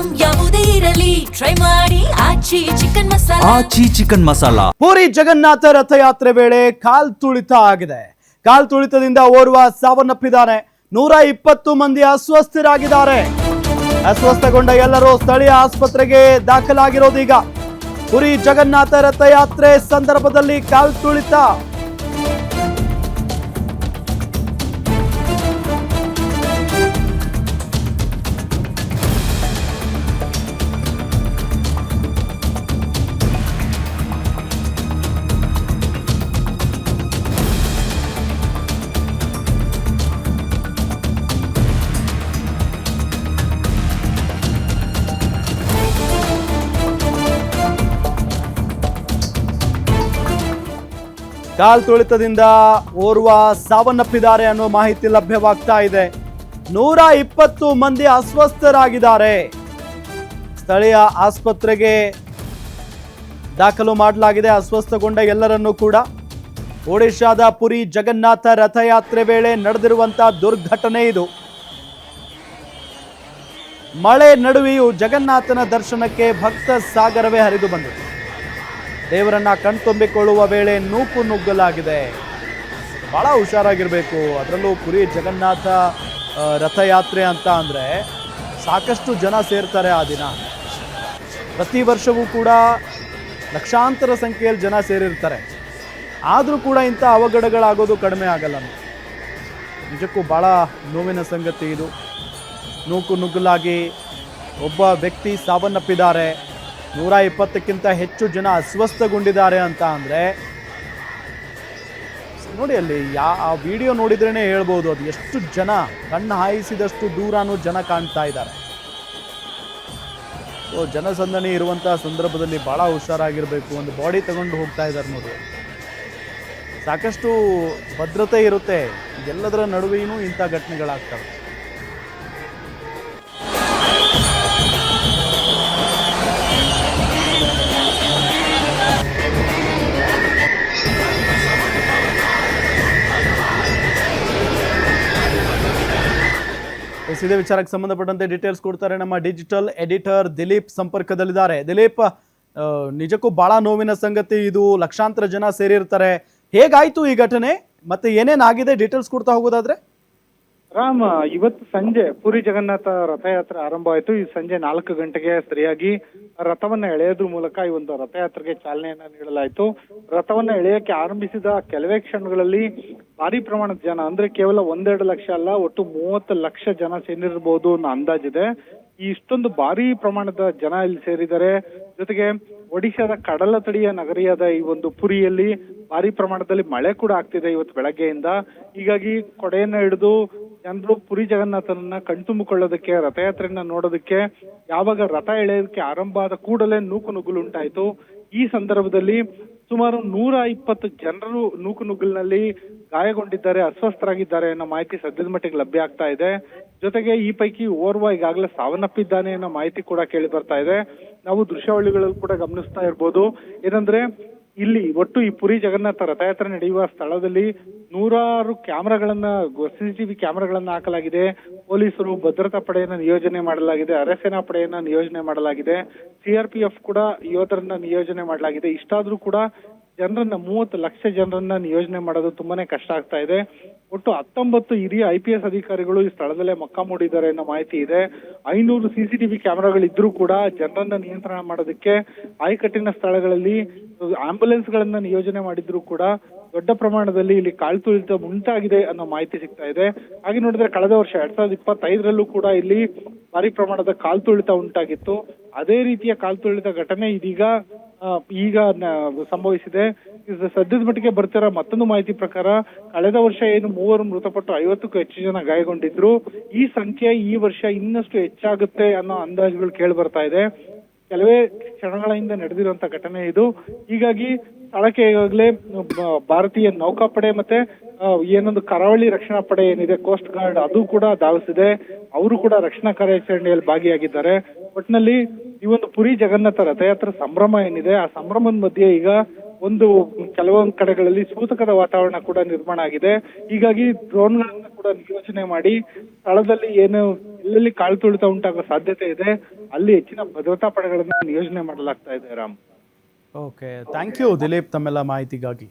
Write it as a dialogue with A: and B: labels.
A: Item ಯಾವುದೇ ಇರಲಿ try ಮಾಡಿ ಆಚಿ ಚಿಕನ್ ಮಸಾಲಾ.
B: ಆಚಿ ಚಿಕನ್ ಮಸಾಲಾ.
C: ಪುರಿ ಜಗನ್ನಾಥ ರಥಯಾತ್ರೆ ವೇಳೆ ಕಾಲ್ ತುಳಿತ ಆಗಿದೆ. ಕಾಲ್ ತುಳಿತದಿಂದ ಓರ್ವ ಸಾವನ್ನಪ್ಪಿದ್ದಾನೆ. 120 ಮಂದಿ ಅಸ್ವಸ್ಥರಾಗಿದ್ದಾರೆ. ಅಸ್ವಸ್ಥಗೊಂಡ ಎಲ್ಲರೂ ಸ್ಥಳೀಯ ಆಸ್ಪತ್ರೆಗೆ ದಾಖಲಾಗಿರೋದೀಗ. ಪುರಿ ಜಗನ್ನಾಥ ರಥಯಾತ್ರೆ ಸಂದರ್ಭದಲ್ಲಿ ಕಾಲ್ ತುಳಿತ. ಕಾಲ್ ತುಳಿತದಿಂದ ಓರ್ವ ಸಾವನ್ನಪ್ಪಿದ್ದಾರೆ ಅನ್ನೋ ಮಾಹಿತಿ ಲಭ್ಯವಾಗ್ತಾ ಇದೆ. 120 ಮಂದಿ ಅಸ್ವಸ್ಥರಾಗಿದ್ದಾರೆ. ಸ್ಥಳೀಯ ಆಸ್ಪತ್ರೆಗೆ ದಾಖಲು ಮಾಡಲಾಗಿದೆ. ಅಸ್ವಸ್ಥಗೊಂಡ ಎಲ್ಲರನ್ನೂ ಕೂಡ. ಒಡಿಶಾದ ಪುರಿ ಜಗನ್ನಾಥ ರಥಯಾತ್ರೆ ವೇಳೆ ನಡೆದಿರುವಂತಹ ದುರ್ಘಟನೆ ಇದು. ಮಳೆ ನಡುವೆಯೂ ಜಗನ್ನಾಥನ ದರ್ಶನಕ್ಕೆ ಭಕ್ತ ಸಾಗರವೇ ಹರಿದು ಬಂದಿದೆ. ದೇವರನ್ನ ಕಣ್ತುಂಬಿಕೊಳ್ಳುವ ವೇಳೆ ನೂಕು ನುಗ್ಗಲಾಗಿದೆ. ಬಹಳ ಹುಷಾರಾಗಿರ್ಬೇಕು. ಅದರಲ್ಲೂ ಪುರಿ ಜಗನ್ನಾಥ ರಥಯಾತ್ರೆ ಅಂತ ಅಂದರೆ ಸಾಕಷ್ಟು ಜನ ಸೇರ್ತಾರೆ ಆ ದಿನ. ಪ್ರತಿ ವರ್ಷವೂ ಕೂಡ ಲಕ್ಷಾಂತರ ಸಂಖ್ಯೆಯಲ್ಲಿ ಜನ ಸೇರಿರ್ತಾರೆ. ಆದರೂ ಕೂಡ ಇಂಥ ಅವಘಡಗಳಾಗೋದು ಕಡಿಮೆ ಆಗಲ್ಲ. ನಿಜಕ್ಕೂ ಭಾಳ ನೋವಿನ ಸಂಗತಿ ಇದು. ನೂಕು ನುಗ್ಗಲಾಗಿ ಒಬ್ಬ ವ್ಯಕ್ತಿ ಸಾವನ್ನಪ್ಪಿದ್ದಾರೆ. 120ಕ್ಕಿಂತ ಹೆಚ್ಚು ಜನ ಅಸ್ವಸ್ಥಗೊಂಡಿದ್ದಾರೆ ಅಂತ ಅಂದರೆ ನೋಡಿ, ಅಲ್ಲಿ ಆ ವಿಡಿಯೋ ನೋಡಿದ್ರೇ ಹೇಳ್ಬೋದು ಅದು ಎಷ್ಟು ಜನ, ಕಣ್ಣು ಹಾಯಿಸಿದಷ್ಟು ದೂರನೂ ಜನ ಕಾಣ್ತಾ ಇದ್ದಾರೆ. ಸೊ ಜನಸಂದಣಿ ಇರುವಂಥ ಸಂದರ್ಭದಲ್ಲಿ ಭಾಳ ಹುಷಾರಾಗಿರಬೇಕು. ಒಂದು ಬಾಡಿ ತಗೊಂಡು ಹೋಗ್ತಾ ಇದ್ದಾರೆ ನೋಡಿ. ಸಾಕಷ್ಟು ಭದ್ರತೆ ಇರುತ್ತೆ. ಎಲ್ಲದರ ನಡುವೆಯೂ ಇಂಥ ಘಟನೆಗಳಾಗ್ತವೆ. ಇದೇ ವಿಚಾರಕ್ಕೆ ಸಂಬಂಧಪಟ್ಟಂತೆ ಡೀಟೇಲ್ಸ್ ಕೊಡ್ತಾರೆ ನಮ್ಮ ಡಿಜಿಟಲ್ ಎಡಿಟರ್ ದಿಲೀಪ್ ಸಂಪರ್ಕದಲ್ಲಿದ್ದಾರೆ. ದಿಲೀಪ್, ನಿಜಕ್ಕೂ ಬಹಳ ನೋವಿನ ಸಂಗತಿ ಇದು. ಲಕ್ಷಾಂತರ ಜನ ಸೇರಿರ್ತಾರೆ. ಹೇಗಾಯ್ತು ಈ ಘಟನೆ ಮತ್ತೆ ಏನೇನಾಗಿದೆ ಡೀಟೇಲ್ಸ್ ಕೊಡ್ತಾ ಹೋಗೋದಾದ್ರೆ?
D: ರಾಮ್, ಇವತ್ತು ಸಂಜೆ ಪುರಿ ಜಗನ್ನಾಥ ರಥಯಾತ್ರೆ ಆರಂಭ ಆಯಿತು. ಈ ಸಂಜೆ 4 ಗಂಟೆಗೆ ಸರಿಯಾಗಿ ರಥವನ್ನ ಎಳೆಯೋದ್ರ ಮೂಲಕ ಈ ಒಂದು ರಥಯಾತ್ರೆಗೆ ಚಾಲನೆಯನ್ನ ನೀಡಲಾಯಿತು. ರಥವನ್ನ ಎಳೆಯಕ್ಕೆ ಆರಂಭಿಸಿದ ಕೆಲವೇ ಕ್ಷಣಗಳಲ್ಲಿ ಭಾರಿ ಪ್ರಮಾಣದ ಜನ, ಅಂದ್ರೆ ಕೇವಲ 1-2 ಲಕ್ಷ ಅಲ್ಲ, ಒಟ್ಟು 30 ಲಕ್ಷ ಜನ ಸೇರಿರಬಹುದು ಅನ್ನೋ ಅಂದಾಜಿದೆ. ಇಷ್ಟೊಂದು ಭಾರಿ ಪ್ರಮಾಣದ ಜನ ಇಲ್ಲಿ ಸೇರಿದ್ದಾರೆ. ಜೊತೆಗೆ ಒಡಿಶಾದ ಕಡಲ ತಡಿಯ ನಗರಿಯಾದ ಈ ಒಂದು ಪುರಿಯಲ್ಲಿ ಭಾರಿ ಪ್ರಮಾಣದಲ್ಲಿ ಮಳೆ ಕೂಡ ಆಗ್ತಿದೆ ಇವತ್ತು ಬೆಳಗ್ಗೆಯಿಂದ. ಹೀಗಾಗಿ ಕೊಡೆಯನ್ನ ಹಿಡಿದು ಜನರು ಪುರಿ ಜಗನ್ನಾಥನನ್ನ ಕಣ್ತುಂಬಿಕೊಳ್ಳೋದಕ್ಕೆ, ರಥಯಾತ್ರೆಯನ್ನ ನೋಡೋದಕ್ಕೆ ಯಾವಾಗ ರಥ ಎಳೆಯೋದಕ್ಕೆ ಆರಂಭ ಆದ ಕೂಡಲೇ ನೂಕು ನುಗ್ಗಲು ಉಂಟಾಯಿತು. ಈ ಸಂದರ್ಭದಲ್ಲಿ ಸುಮಾರು 120 ಜನರು ನೂಕು ನುಗ್ಗಲಿನಲ್ಲಿ ಗಾಯಗೊಂಡಿದ್ದಾರೆ, ಅಸ್ವಸ್ಥರಾಗಿದ್ದಾರೆ ಅನ್ನೋ ಮಾಹಿತಿ ಸದ್ಯದ ಮಟ್ಟಿಗೆ ಲಭ್ಯ ಆಗ್ತಾ ಇದೆ. ಜೊತೆಗೆ ಈ ಪೈಕಿ ಓರ್ವ ಈಗಾಗಲೇ ಸಾವನ್ನಪ್ಪಿದ್ದಾನೆ ಅನ್ನೋ ಮಾಹಿತಿ ಕೂಡ ಕೇಳಿ ಬರ್ತಾ ಇದೆ. ನಾವು ದೃಶ್ಯಾವಳಿಗಳಲ್ಲಿ ಕೂಡ ಗಮನಿಸ್ತಾ ಇರ್ಬೋದು. ಏನಂದ್ರೆ ಇಲ್ಲಿ ಒಟ್ಟು ಈ ಪುರಿ ಜಗನ್ನಾಥ ರಥಯಾತ್ರೆ ನಡೆಯುವ ಸ್ಥಳದಲ್ಲಿ 100 ಕ್ಯಾಮೆರಾಗಳನ್ನ, CCTV ಕ್ಯಾಮೆರಾಗಳನ್ನ ಹಾಕಲಾಗಿದೆ. ಪೊಲೀಸರು, ಭದ್ರತಾ ಪಡೆಯನ್ನ ನಿಯೋಜನೆ ಮಾಡಲಾಗಿದೆ. ಅರೆಸೇನಾ ಪಡೆಯನ್ನ ನಿಯೋಜನೆ ಮಾಡಲಾಗಿದೆ. CRPF ಕೂಡ ಯೋಧರನ್ನ ನಿಯೋಜನೆ ಮಾಡಲಾಗಿದೆ. ಇಷ್ಟಾದ್ರೂ ಕೂಡ ಜನರನ್ನ 30 ಲಕ್ಷ ಜನರನ್ನ ನಿಯೋಜನೆ ಮಾಡೋದು ತುಂಬಾನೇ ಕಷ್ಟ ಆಗ್ತಾ ಇದೆ. ಒಟ್ಟು 19 ಹಿರಿಯ IPS ಅಧಿಕಾರಿಗಳು ಈ ಸ್ಥಳದಲ್ಲೇ ಮೊಕ್ಕ ಮೂಡಿದ್ದಾರೆ ಅನ್ನೋ ಮಾಹಿತಿ ಇದೆ. 500 CCTV ಕ್ಯಾಮೆರಾಗಳಿದ್ರೂ ಕೂಡ ಜನರನ್ನ ನಿಯಂತ್ರಣ ಮಾಡೋದಕ್ಕೆ ಆಯಕಟ್ಟಿನ ಸ್ಥಳಗಳಲ್ಲಿ ಆಂಬ್ಯುಲೆನ್ಸ್ ಗಳನ್ನ ನಿಯೋಜನೆ ಮಾಡಿದ್ರು ಕೂಡ ದೊಡ್ಡ ಪ್ರಮಾಣದಲ್ಲಿ ಇಲ್ಲಿ ಕಾಲ್ ತುಳಿತ ಉಂಟಾಗಿದೆ ಅನ್ನೋ ಮಾಹಿತಿ ಸಿಗ್ತಾ ಇದೆ. ಹಾಗೆ ನೋಡಿದ್ರೆ ಕಳೆದ ವರ್ಷ 2025ರಲ್ಲೂ ಕೂಡ ಇಲ್ಲಿ ಭಾರಿ ಪ್ರಮಾಣದ ಕಾಲ್ ತುಳಿತ ಉಂಟಾಗಿತ್ತು. ಅದೇ ರೀತಿಯ ಕಾಲ್ ತುಳಿತ ಘಟನೆ ಈಗ ಸಂಭವಿಸಿದೆ. ಸದ್ಯದ ಮಟ್ಟಿಗೆ ಬರ್ತಿರೋ ಮತ್ತೊಂದು ಮಾಹಿತಿ ಪ್ರಕಾರ ಕಳೆದ ವರ್ಷ ಏನು 3 ಮೃತಪಟ್ಟು 50ಕ್ಕೂ ಹೆಚ್ಚು ಜನ ಗಾಯಗೊಂಡಿದ್ರು. ಈ ಸಂಖ್ಯೆ ಈ ವರ್ಷ ಇನ್ನಷ್ಟು ಹೆಚ್ಚಾಗುತ್ತೆ ಅನ್ನೋ ಅಂದಾಜುಗಳು ಕೇಳಿ ಬರ್ತಾ ಇದೆ. ಕೆಲವೇ ಕ್ಷಣಗಳ ಹಿಂದೆ ನಡೆದಿರುವಂತ ಘಟನೆ ಇದು. ಹೀಗಾಗಿ ಸ್ಥಳಕ್ಕೆ ಈಗಾಗಲೇ ಭಾರತೀಯ ನೌಕಾಪಡೆ ಮತ್ತೆ ಏನೊಂದು ಕರಾವಳಿ ರಕ್ಷಣಾ ಪಡೆ ಏನಿದೆ, ಕೋಸ್ಟ್ ಗಾರ್ಡ್, ಅದು ಕೂಡ ಧಾವಿಸಿದೆ. ಅವರು ಕೂಡ ರಕ್ಷಣಾ ಕಾರ್ಯಾಚರಣೆಯಲ್ಲಿ ಭಾಗಿಯಾಗಿದ್ದಾರೆ. ಒಟ್ಟಿನಲ್ಲಿ ಈ ಒಂದು ಪುರಿ ಜಗನ್ನಾಥ ರಥಯಾತ್ರೆ ಸಂಭ್ರಮ ಏನಿದೆ, ಆ ಸಂಭ್ರಮದ ಮಧ್ಯೆ ಈಗ ಒಂದು ಕೆಲವೊಂದು ಕಡೆಗಳಲ್ಲಿ ಸೂತಕದ ವಾತಾವರಣ ಕೂಡ ನಿರ್ಮಾಣ ಆಗಿದೆ. ಹೀಗಾಗಿ ಡ್ರೋನ್ಗಳನ್ನ ಕೂಡ ನಿಯೋಜನೆ ಮಾಡಿ ಸ್ಥಳದಲ್ಲಿ ಏನು ಎಲ್ಲೆಲ್ಲಿ ಕಾಳು ತುಳಿತ ಉಂಟಾಗುವ ಸಾಧ್ಯತೆ ಇದೆ ಅಲ್ಲಿ ಹೆಚ್ಚಿನ ಭದ್ರತಾ ಪಡೆಗಳನ್ನ ನಿಯೋಜನೆ ಮಾಡಲಾಗ್ತಾ ಇದೆ. Ram,
C: okay, thank you Dilip ತಮ್ಮೆಲ್ಲ ಮಾಹಿತಿಗಾಗಿ.